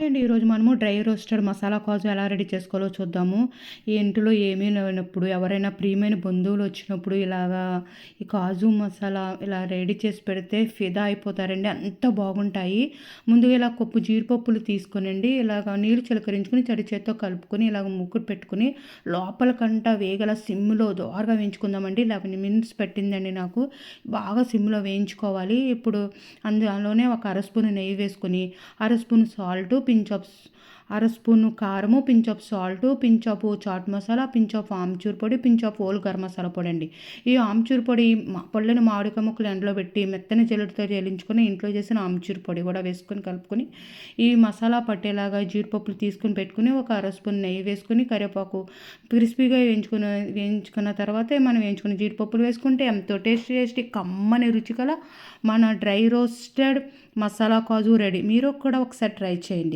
అండి ఈరోజు మనము డ్రై రోస్టెడ్ మసాలా కాజు ఎలా రెడీ చేసుకోవాలో చూద్దాము. ఈ ఇంటిలో ఏమీ లేనప్పుడు ఎవరైనా ప్రియమైన బంధువులు వచ్చినప్పుడు ఇలాగా ఈ కాజు మసాలా ఇలా రెడీ చేసి పెడితే ఫిదా అయిపోతారండి. అంత బాగుంటాయి. ముందుగా ఇలా కప్పు జీడిపప్పులు తీసుకొనండి ఇలాగ నీళ్ళు చిలకరించుకొని తడి చేత్తో కలుపుకొని ఇలాగ మూకుడు పెట్టుకొని లోపలికంట వేగల సిమ్లో దోరగా వేయించుకుందామండి. 11 మినిట్స్ పట్టిందండి నాకు. బాగా సిమ్లో వేయించుకోవాలి. ఇప్పుడు అందులోనే ఒక అర స్పూన్ నెయ్యి వేసుకొని, అర స్పూన్ సాల్టు, అర స్పూను కారము, pinch of salt, pinch of chaat masala, pinch of amchur పొడి, pinch of whole garam masala పొడి అండి. ఈ ఆమ్చూర్ పొడి పొళ్ళని మామిడికాయ ముక్కలు ఎండలో పెట్టి మెత్తని జల్లెడతో జల్లించుకొని ఇంట్లో చేసిన ఆమ్చూర్ పొడి కూడా వేసుకొని కలుపుకొని ఈ మసాలా పట్టేలాగా జీడిపప్పులు తీసుకుని పెట్టుకుని ఒక అర స్పూన్ నెయ్యి వేసుకొని కరివేపాకు క్రిస్పీగా వేయించుకున్న తర్వాతే మనం వేయించుకున్న జీడిపప్పులు వేసుకుంటే ఎంతో టేస్టీ కమ్మని రుచిగల మన డ్రై రోస్టెడ్ మసాలా కాజు రెడీ. మీరు కూడా ఒకసారి ట్రై చేయండి.